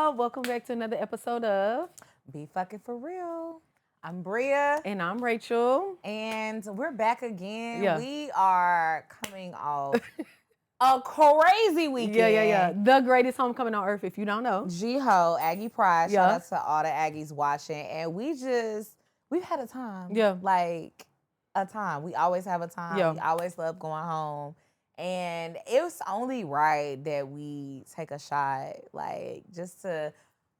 y'all. Welcome back to another episode of Be fucking for real. I'm Bria. And I'm Rachel. And we're back again. Yeah. We are coming off a crazy weekend. Yeah. The greatest homecoming on earth, if you don't know. Ghoe, Aggie Pride. Yeah. Shout out to all the Aggies watching. And we've had a time. Yeah. Like a time. We always have a time. Yeah. We always love going home. And it was only right that we take a shot, like, just to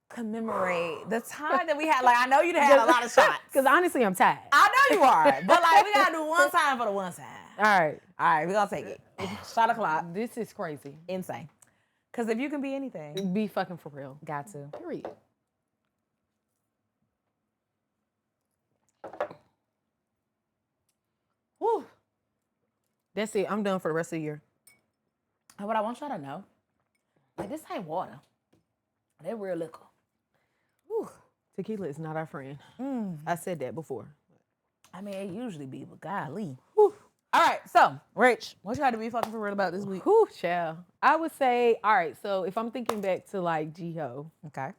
commemorate the time that we had. Like, I know you had a lot of shots. Because honestly, I'm tired. I know you are. But, like, we got to do one time for the one time. All right. All right, we're going to take it. Shot o'clock. This is crazy. Insane. Because if you can be anything. Be fucking for real. Got to. Period. Whew. That's it. I'm done for the rest of the year. And what I want y'all to know, like, this ain't water. They're real liquor. Whew. Tequila is not our friend. I said that before. I mean, it usually be, but golly. Whew. All right, so, Rich, what you got to be fucking for real about this week? Whew, child. I would say, all right, so if I'm thinking back to like Ghoe, Okay.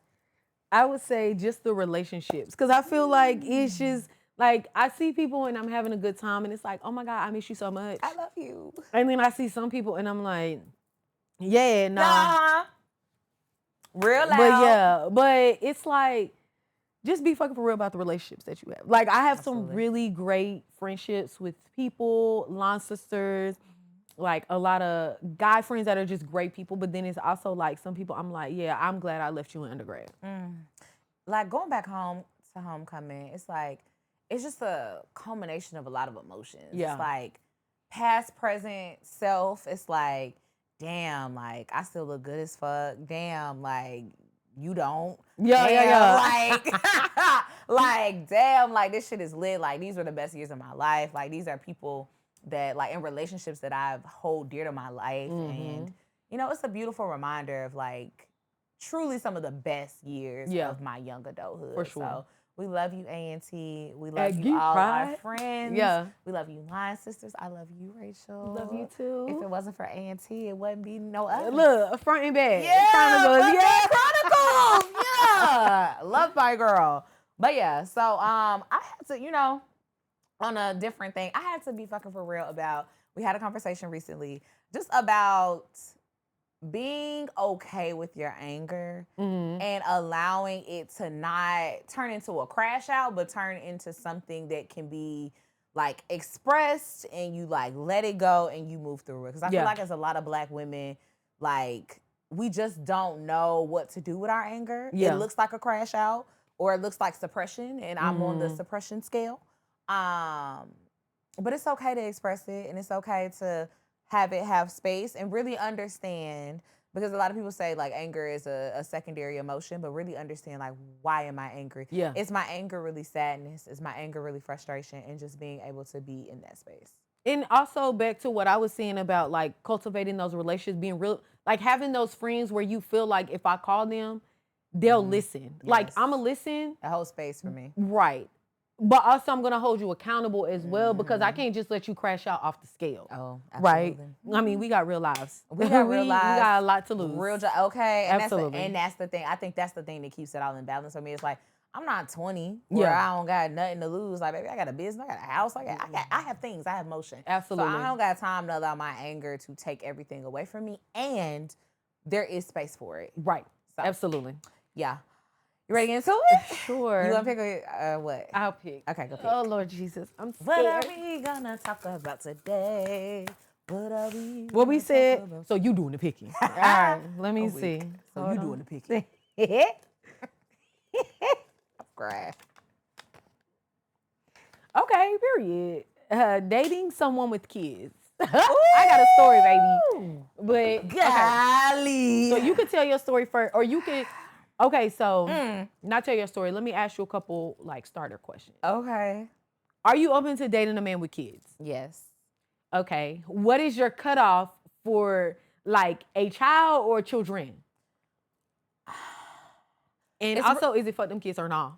I would say just the relationships. Because I feel like it's just, like, I see people and I'm having a good time and it's like, oh my God, I miss you so much. I love you. And then I see some people and I'm like, yeah, nah. Nah. Real loud. But yeah, but it's like, just be fucking for real about the relationships that you have. Like, I have some Absolutely. really great friendships with people, line sisters, like a lot of guy friends that are just great people. But then it's also like some people I'm like, yeah, I'm glad I left you in undergrad. Like, going back home to homecoming, it's like, it's just a culmination of a lot of emotions. Yeah. It's like past, present, self. It's like, damn, like, I still look good as fuck. Damn, like, you don't. Yeah. Like, like, damn, like, this shit is lit. Like, these were the best years of my life. Like, these are people that, like, in relationships that I hold dear to my life. And, you know, it's a beautiful reminder of, like, truly some of the best years of my young adulthood. For sure. So, we love you, A&T. We love Aggie you, all our Pride. friends. Yeah. We love you, Line Sisters. I love you, Rachel. Love you too. If it wasn't for A&T, it wouldn't be no us. Look, front and back. Yeah, Chronicles. Chronicles. Yeah. Love my girl. But yeah, so I had to, you know, on a different thing, I had to be fucking for real about, we had a conversation recently just about being okay with your anger and allowing it to not turn into a crash out, but turn into something that can be like expressed and you like let it go and you move through it. Because I feel like as a lot of Black women, like we just don't know what to do with our anger. Yeah. It looks like a crash out or it looks like suppression, and I'm on the suppression scale. But it's okay to express it and it's okay to have it have space and really understand, because a lot of people say like anger is a secondary emotion, but really understand like, why am I angry? Yeah. Is my anger really sadness? Is my anger really frustration? And just being able to be in that space. And also back to what I was saying about like cultivating those relationships, being real, like having those friends where you feel like if I call them, they'll listen. Like I'm going to listen. A whole space for me. Right. But also I'm going to hold you accountable as well, because I can't just let you crash out off the scale. Oh, right. absolutely. I mean, we got real lives. We got real lives. We got a lot to lose. Okay. And Absolutely. That's the thing. I think that's the thing that keeps it all in balance for me. It's like, I'm not 20 where Yeah. I don't got nothing to lose. Like, baby, I got a business, I got a house, I have things, I have motion. Absolutely. So I don't got time to allow my anger to take everything away from me. And there is space for it. Right. So, Absolutely. yeah. You ready to get into it? Sure. You want to pick what? I'll pick. Okay, go pick. Oh, Lord Jesus. I'm What are scared. we gonna talk about today? What are we What we gonna said. talk about? So you doing the picking. All right. Let me see. So you doing the picking. Graph. Okay, period. Dating someone with kids. I got a story, baby. But okay. Golly. So you could tell your story first, or you could. Okay, so not tell your story. Let me ask you a couple like starter questions. Okay. Are you open to dating a man with kids? Yes. Okay. What is your cutoff for like a child or children? And also, is it fuck them kids or not?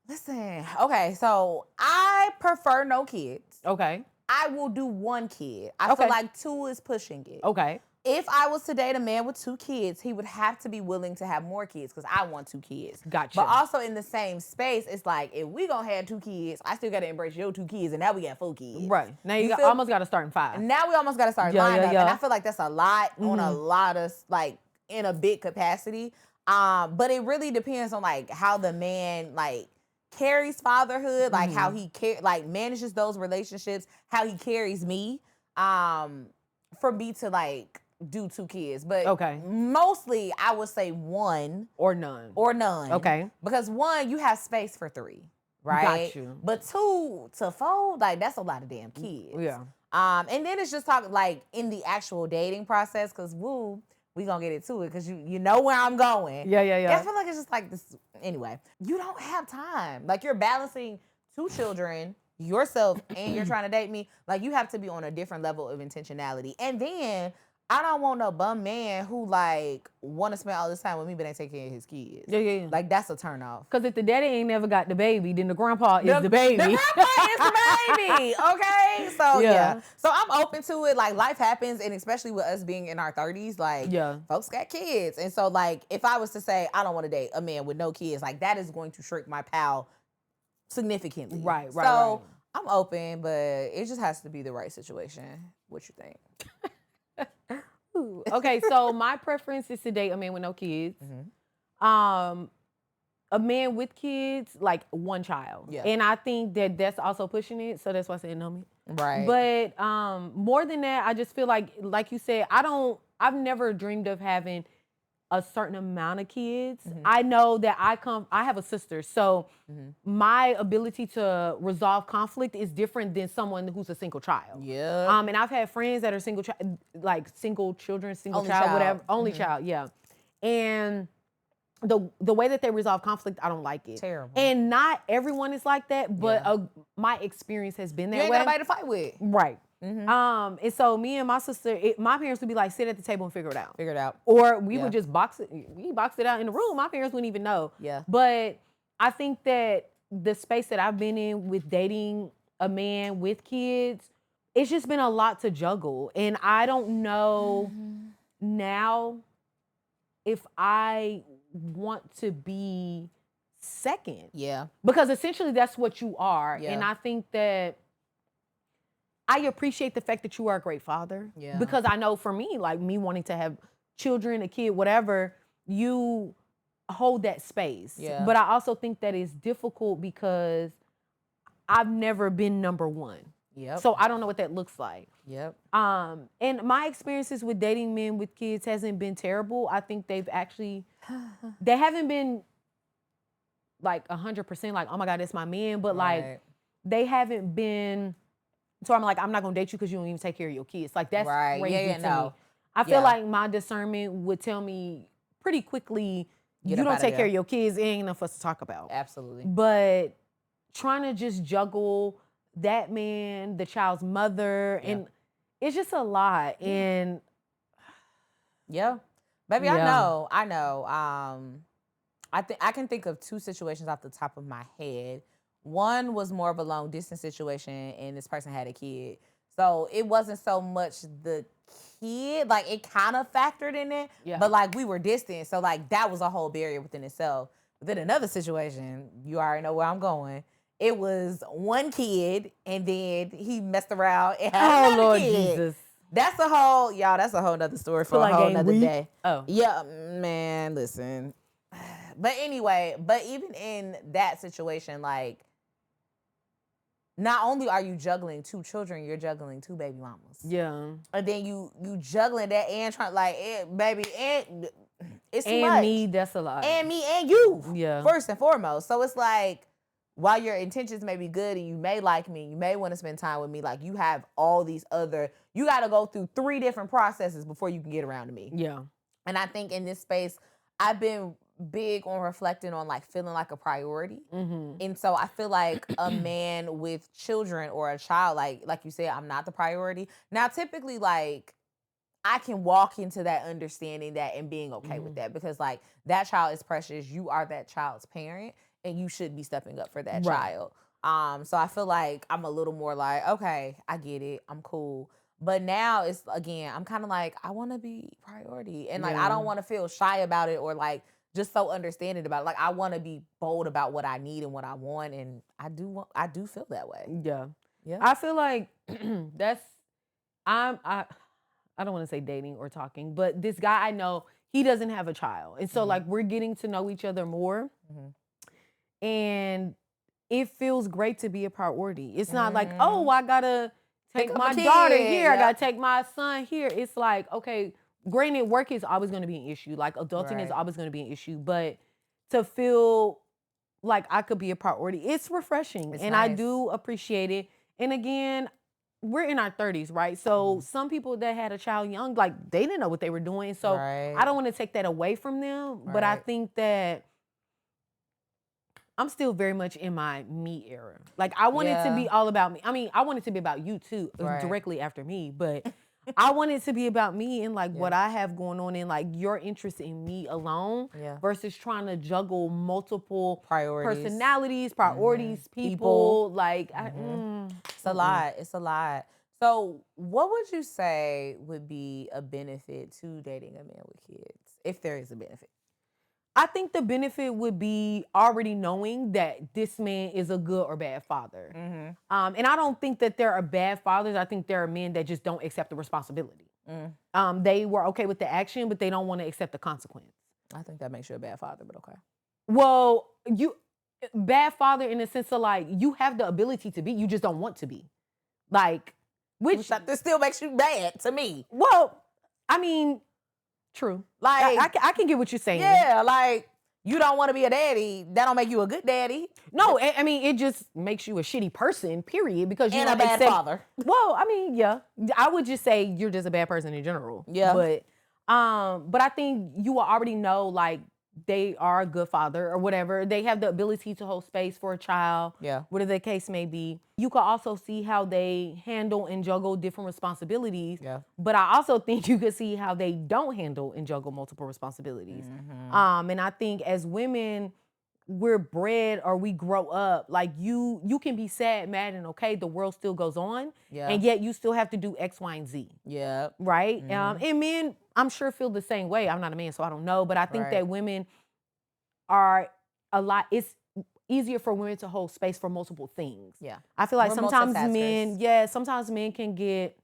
Listen. Okay, so I prefer no kids. Okay. I will do one kid. I feel like two is pushing it. Okay. if I was to date a man with 2 kids, he would have to be willing to have more kids because I want 2 kids. Gotcha. But also in the same space, it's like if we gonna have 2 kids, I still gotta embrace your 2 kids, and now we got 4 kids. Right. Now you feel- almost got to start in 5. Now we almost gotta start Yeah, line yeah, up, yeah. and I feel like that's a lot on a lot of like in a big capacity. But it really depends on like how the man like carries fatherhood, like how he like manages those relationships, how he carries me. For me to like do 2 kids, but Okay. mostly I would say 1 Or none. or none. Okay. Because 1, you have space for 3, right? Got you. But 2 to 4, like that's a lot of damn kids. Yeah. And then it's just talking like in the actual dating process, because we gonna get into it because you know where I'm going. Yeah, yeah, yeah. I feel like it's just like this. Anyway, you don't have time. Like you're balancing 2 children, yourself, and you're trying to date me. Like you have to be on a different level of intentionality. And then I don't want no bum man who like want to spend all this time with me but ain't taking care of his kids. Yeah, yeah, yeah. Like that's a turn off. Because if the daddy ain't never got the baby, then the grandpa is the baby. The grandpa is the baby. Okay. So Yeah. yeah. So I'm open to it. Like life happens, and especially with us being in our 30s, like Yeah. folks got kids. And so like if I was to say I don't want to date a man with no kids, like that is going to shrink my pal significantly. Right, So right. I'm open, but it just has to be the right situation. What you think? Ooh. Okay, so my preference is to date a man with no kids. A man with kids, like 1 child. Yeah. And I think that that's also pushing it. So that's why I said no me. Right. But more than that, I just feel like you said, I've never dreamed of having a certain amount of kids. I know that I have a sister, so my ability to resolve conflict is different than someone who's a single child. Yeah. And I've had friends that are single children, single Only child, child. whatever, only child, yeah. And the way that they resolve conflict, I don't like it. Terrible. And not everyone is like that, but my experience has been that You ain't way. got nobody to fight with. Right. And so me and my sister, my parents would be like, sit at the table and figure it out. Figure it out. Or we Yeah. would just box it out in the room. My parents wouldn't even know. Yeah. But I think that the space that I've been in with dating a man with kids, it's just been a lot to juggle. And I don't know now if I want to be second. Yeah. Because essentially that's what you are. Yeah. And I think that I appreciate the fact that you are a great father. Yeah. Because I know for me, like me wanting to have children, a kid, whatever, you hold that space. Yeah. But I also think that it's difficult because I've never been number 1. Yep. So I don't know what that looks like. Yep. And my experiences with dating men with kids hasn't been terrible. I think they haven't been like 100% like, oh my God, that's my man. But like, they haven't been, so I'm like, I'm not gonna date you because you don't even take care of your kids. Like that's Right. crazy Yeah, to no. me. I feel Yeah. like my discernment would tell me pretty quickly, Get you up don't outta take there. care of your kids, it ain't enough for us to talk about. Absolutely. But trying to just juggle that man, the child's mother, and it's just a lot. And Yeah. Baby, Yeah. I know. I think I can think of 2 situations off the top of my head. One was more of a long distance situation, and this person had a kid. So it wasn't so much the kid, like it kind of factored in it, Yeah. but like we were distant. So like that was a whole barrier within itself. But then another situation, you already know where I'm going. It was 1 kid, and then he messed around and had oh another Lord kid. Jesus. That's a whole nother story for Feel a like whole ain't nother weak. day. Oh. Yeah, man, listen. But anyway, even in that situation, like, not only are you juggling 2 children, you're juggling 2 baby mamas. Yeah. And then you juggling that and trying like, baby, and it's too And much. me, that's a lot. And me and you. Yeah. First and foremost. So it's like, while your intentions may be good and you may like me, you may want to spend time with me, like you have all these you got to go through 3 different processes before you can get around to me. Yeah. And I think in this space, I've been big on reflecting on like feeling like a priority. And so I feel like a man with children or a child, like you said, I'm not the priority. Now, typically, like I can walk into that understanding that and being okay with that, because like that child is precious. You are that child's parent, and you should be stepping up for that Right. child. So I feel like I'm a little more like, okay, I get it. I'm cool. But now it's, again, I'm kind of like, I want to be priority. And like, I Yeah. don't want to feel shy about it or like just so understanding about it. Like, I want to be bold about what I need and what I want. And I do feel that way. Yeah. Yeah. I feel like that's I don't want to say dating or talking, but this guy I know, he doesn't have a child. And so like we're getting to know each other more. And it feels great to be a priority. It's not like, oh, I gotta Pick take up a my daughter kid, here. I yep. gotta take my son here. It's like, okay, granted, work is always gonna be an issue. Like adulting is Right. always gonna be an issue. But to feel like I could be a priority, it's refreshing. It's and I nice. do appreciate it. And again, we're in our 30s, right? So some people that had a child young, like they didn't know what they were doing. So Right. I don't want to take that away from them. But I Right. think that I'm still very much in my me era. Like I want it to be Yeah. all about me. I mean, I want it to be about you too, Right. directly after me, but I want it to be about me and like what Yeah. I have going on and like your interest in me alone Yeah. versus trying to juggle multiple Priorities. personalities, priorities, people. Like It's a lot. It's a lot. So, what would you say would be a benefit to dating a man with kids, if there is a benefit? I think the benefit would be already knowing that this man is a good or bad father. And I don't think that there are bad fathers. I think there are men that just don't accept the responsibility. They were okay with the action, but they don't want to accept the consequence. I think that makes you a bad father, but okay. Well, bad father in the sense of like you have the ability to be, you just don't want to be. Like, which This still makes you bad to me. well, I mean, true. Like, I can get what you're saying. yeah, like you don't want to be a daddy. That don't make you a good daddy. No, I mean it just makes you a shitty person, period. Because you And don't a bad accept, father. Well, I mean, yeah, I would just say you're just a bad person in general. Yeah. But I think you will already know like they are a good father or whatever. They have the ability to hold space for a child. Yeah. Whatever the case may be. You can also see how they handle and juggle different responsibilities. Yeah. But I also think you could see how they don't handle and juggle multiple responsibilities. And I think as women, we're bred or we grow up like you can be sad, mad, and okay. The world still goes on, Yeah. and yet you still have to do X, Y, and Z. Yeah. Right. And men, I'm sure feel the same way. I'm not a man, so I don't know, but I think that women are a lot. It's easier for women to hold space for multiple things. Yeah. I feel like We're sometimes multitaskers. sometimes men can get,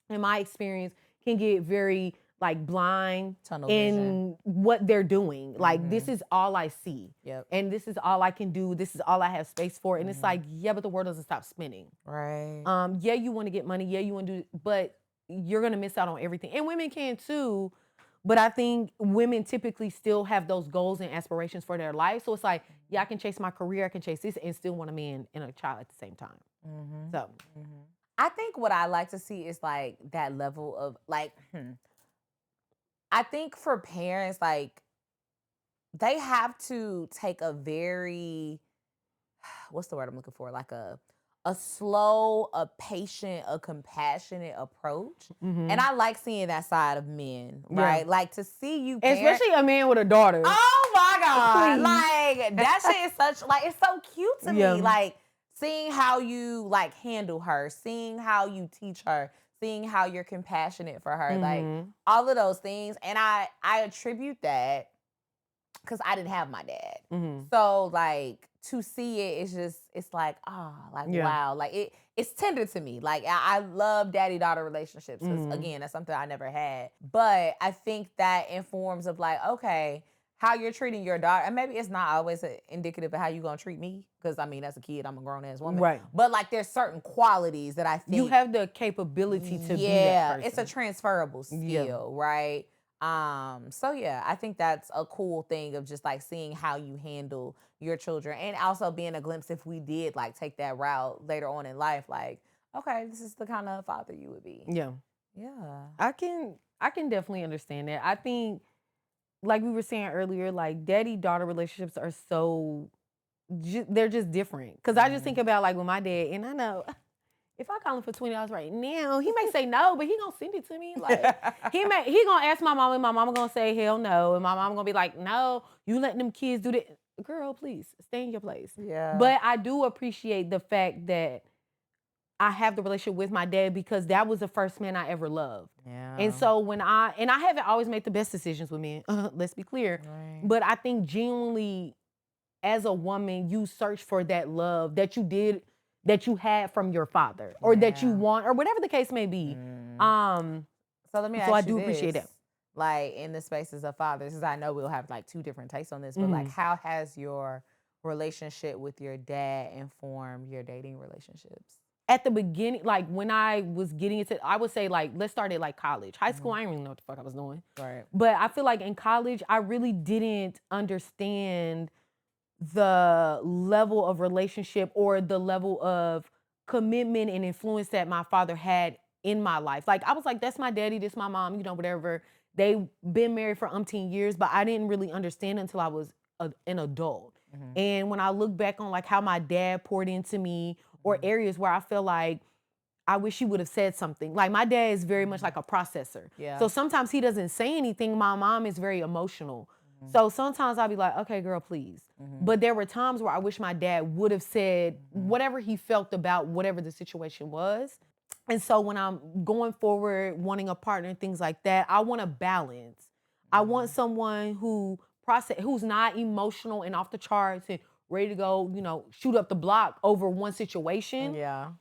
in my experience, can get very like blind Tunnel in vision. what they're doing. Like this is all I see. Yep. And this is all I can do. This is all I have space for. And it's like, yeah, but the world doesn't stop spinning. Right. Yeah, you want to get money. Yeah, you want to do, but you're gonna miss out on everything. And women can too. But I think women typically still have those goals and aspirations for their life. So it's like, yeah, I can chase my career, I can chase this, and still want a man and a child at the same time. So I think what I like to see is like that level of like, I think for parents, like they have to take a very, what's the word I'm looking for? Like a slow, a patient, a compassionate approach. And I like seeing that side of men, right? Like to see you especially a man with a daughter. Oh my God. Please. Like that shit is such, like, it's so cute to Yeah. me. Like seeing how you like handle her, seeing how you teach her, seeing how you're compassionate for her, like all of those things. And I attribute that because I didn't have my dad. So like to see it, it's like, wow. Like it's tender to me. Like I love daddy-daughter relationships. 'Cause, again, that's something I never had. But I think that informs of like, okay, how you're treating your daughter. And maybe it's not always indicative of how you're going to treat me. Because I mean, as a kid, I'm a grown-ass woman. Right. But like there's certain qualities that I think. You have the capability to be that person. It's a transferable skill, right? So yeah, I think that's a cool thing of just like seeing how you handle your children and also being a glimpse if we did like take that route later on in life, like, okay, this is the kind of father you would be. Yeah. Yeah. I can definitely understand that. I think, like we were saying earlier, like daddy-daughter relationships are so, they're just different. Because I just think about like with my dad, and I know if I call him for $20 right now, he may say no, but he gonna send it to me. Like he gonna ask my mom, and my mama gonna say hell no, and my mom gonna be like, no, you letting them kids do that. Girl, please stay in your place. Yeah. But I do appreciate the fact that I have the relationship with my dad because that was the first man I ever loved. Yeah. And so when I haven't always made the best decisions with men, let's be clear. Right. But I think genuinely as a woman, you search for that love that you had from your father or that you Yeah. want or whatever the case may be. So let me So I ask you do appreciate this. that. Like in the spaces of fathers, because I know we'll have like two different takes on this, but Mm-hmm. like how has your relationship with your dad informed your dating relationships? At the beginning, like when I was getting into, I would say like, let's start at like college. High school, I didn't really know what the fuck I was doing. Right. But I feel like in college, I really didn't understand the level of relationship or the level of commitment and influence that my father had in my life. Like I was like, that's my daddy, this my mom, whatever. They been married for umpteen years, but I didn't really understand until I was an adult. And when I look back on like how my dad poured into me or areas where I feel like I wish he would have said something. Like my dad is very much like a processor. Yeah. So sometimes he doesn't say anything. My mom is very emotional. So sometimes I'll be like, okay, girl, please. But there were times where I wish my dad would have said whatever he felt about whatever the situation was. And so when I'm going forward, wanting a partner and things like that, I want a balance. I want someone who's not emotional and off the charts and ready to go, shoot up the block over one situation. Yeah.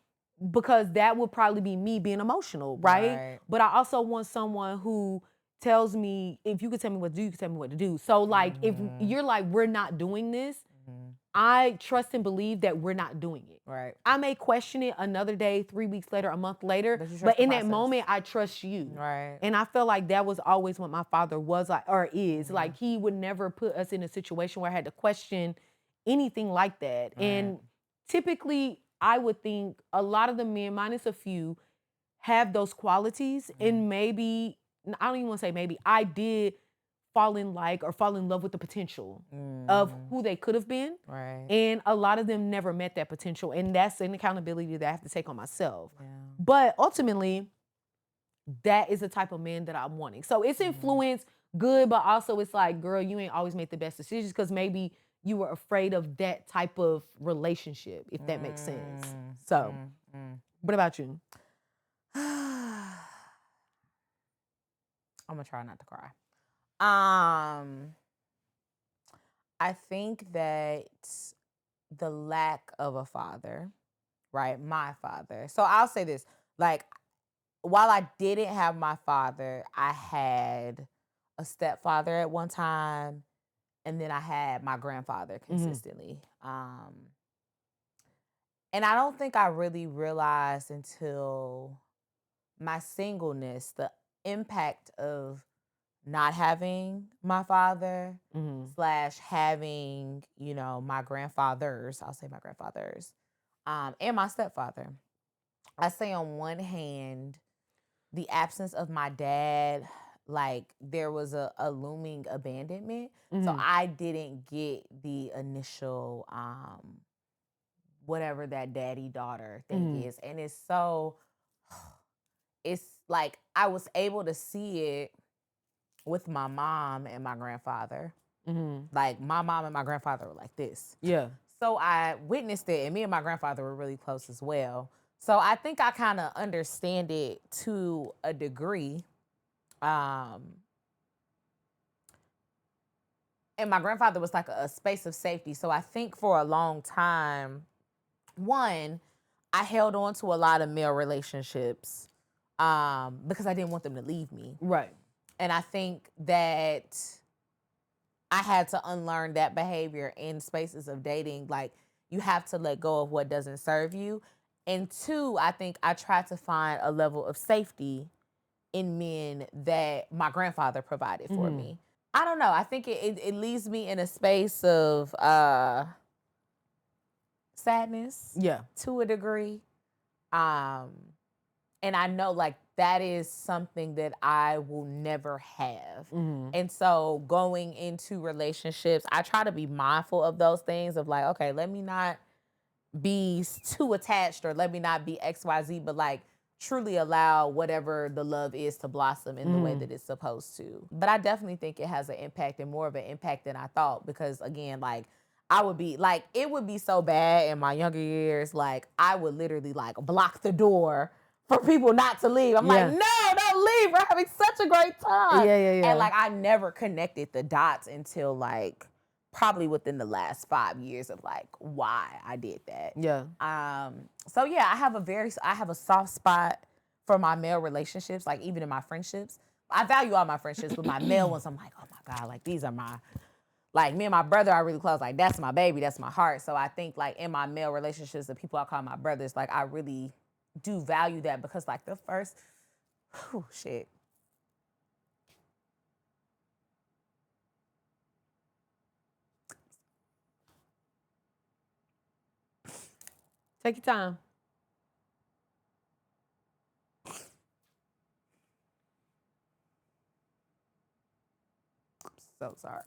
Because that would probably be me being emotional, right? Right. But I also want someone who tells me, if you could tell me what to do, you could tell me what to do. So like if you're like, we're not doing this, I trust and believe that we're not doing it. Right. I may question it another day, 3 weeks later, a month later, But you trust but the in that process. moment, I trust you. Right. And I feel like that was always what my father was like, or is. Like he would never put us in a situation where I had to question anything like that. Right. And typically, I would think a lot of the men, minus a few, have those qualities. And maybe, I don't even want to say maybe, I did fall in love with the potential of who they could have been. Right. And a lot of them never met that potential. And that's an accountability that I have to take on myself. Yeah. But ultimately, that is the type of man that I'm wanting. So it's influence, good, but also it's like, girl, you ain't always made the best decisions because maybe you were afraid of that type of relationship, if that makes sense. So, what about you? I'm gonna try not to cry. I think that the lack of a father, right? My father. So I'll say this, like, while I didn't have my father, I had a stepfather at one time, and then I had my grandfather consistently. And I don't think I really realized until my singleness the impact of not having my father slash having, my grandfathers, I'll say my grandfathers, and my stepfather. I say on one hand, the absence of my dad, like there was a looming abandonment. So I didn't get the initial whatever that daddy daughter thing is. And it's like I was able to see it with my mom and my grandfather. Like my mom and my grandfather were like this. Yeah. So I witnessed it, and me and my grandfather were really close as well. So I think I kind of understand it to a degree. And my grandfather was like a space of safety. So I think for a long time, one, I held on to a lot of male relationships because I didn't want them to leave me. Right. And I think that I had to unlearn that behavior in spaces of dating. Like, you have to let go of what doesn't serve you. And two, I think I tried to find a level of safety in men that my grandfather provided for me. I don't know. I think it leaves me in a space of sadness, Yeah. to a degree. And I know like that is something that I will never have. And so going into relationships, I try to be mindful of those things of like, okay, let me not be too attached or let me not be XYZ, but like truly allow whatever the love is to blossom in the way that it's supposed to. But I definitely think it has an impact, and more of an impact than I thought, because again, like I would be like, it would be so bad in my younger years. Like, I would literally like block the door for people not to leave. I'm Yeah. like, no, don't leave. We're having such a great time. Yeah. And like, I never connected the dots until like probably within the last 5 years of like why I did that. Yeah. So yeah, I have a soft spot for my male relationships, like even in my friendships. I value all my friendships, but my male ones, I'm like, oh my God, like these are my, like me and my brother are really close. Like that's my baby, that's my heart. So I think like in my male relationships, the people I call my brothers, like I really do value that because like the first, shit. Take your time. So sorry.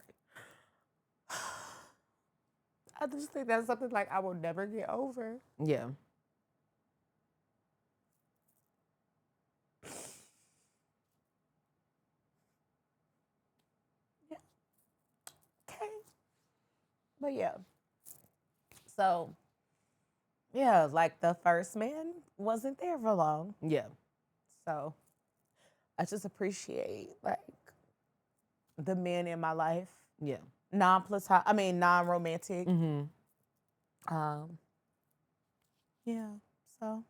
I just think that's something like I will never get over. Yeah. Okay. But yeah. So, yeah, like the first man wasn't there for long. Yeah. So, I just appreciate like the men in my life, Yeah. non-romantic. Mm-hmm. Yeah. So,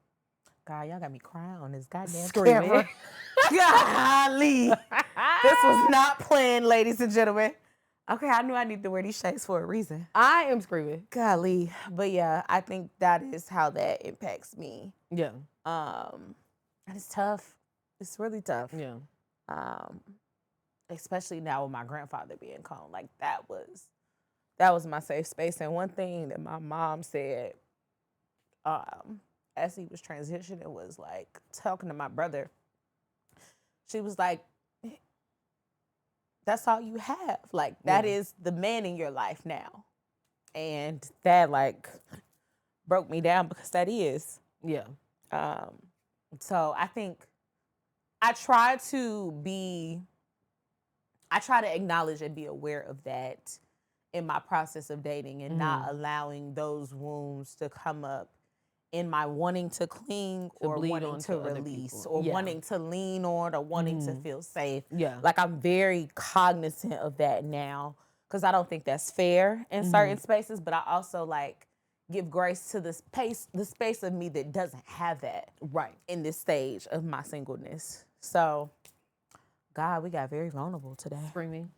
God, y'all got me crying on this goddamn Screaming. camera. Golly. This was not planned, ladies and gentlemen. Okay, I knew I need to wear these shades for a reason. I am screaming. Golly. But yeah, I think that is how that impacts me. Yeah. And it's tough. It's really tough. Yeah. Especially now with my grandfather being gone. Like that was my safe space. And one thing that my mom said, as he was transitioning was like talking to my brother. She was like, that's all you have. Like that is the man in your life now. And that like broke me down because that is. Yeah. So I think I try to acknowledge and be aware of that in my process of dating and not allowing those wounds to come up in my wanting to cling or bleed wanting onto to other release people. or Yeah. wanting to lean on or wanting to feel safe. Yeah. Like I'm very cognizant of that now because I don't think that's fair in certain spaces, but I also like give grace to the space of me that doesn't have that Right. in this stage of my singleness. So, God, we got very vulnerable today. Screaming.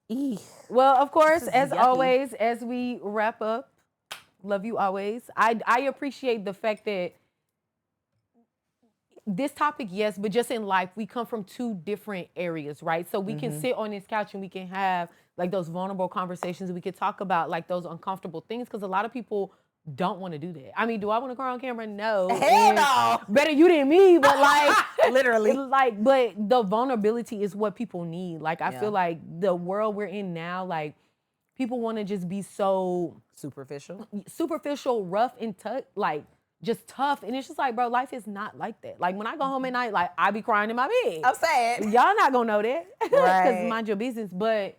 Eeh. Well, of course, This is as yucky. always, as we wrap up, love you always. I appreciate the fact that this topic, yes, but just in life, we come from two different areas, right? So we can sit on this couch and we can have like those vulnerable conversations. We could talk about like those uncomfortable things because a lot of people don't want to do that. I mean, do I want to cry on camera? No. Hell And no. better you than me, but like Literally. like, but the vulnerability is what people need. Like, I Yeah. feel like the world we're in now, like, people want to just be so superficial, rough and tough, like just tough. And it's just like, bro, life is not like that. Like when I go home at night, like I be crying in my bed. I'm saying. Y'all not gonna know that because Right. mind your business. But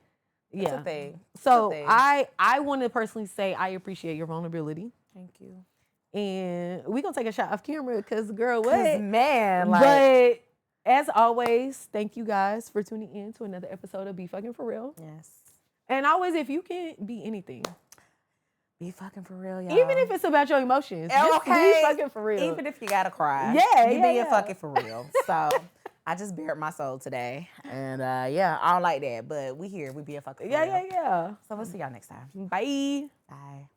yeah, It's a thing. so It's a thing. I want to personally say I appreciate your vulnerability. Thank you. And we gonna take a shot off camera because girl, what? 'Cause, man, like, But as always, thank you guys for tuning in to another episode of Be Fucking For Real. yes. And always, if you can be anything, Be fucking for real, y'all. even if it's about your emotions, just be fucking for real. Even if you gotta cry. Yeah, You yeah, being yeah. fucking for real. So I just bared my soul today. And yeah, I don't like that. But we here. We being fucking for real. Yeah. So we'll see y'all next time. Bye. Bye.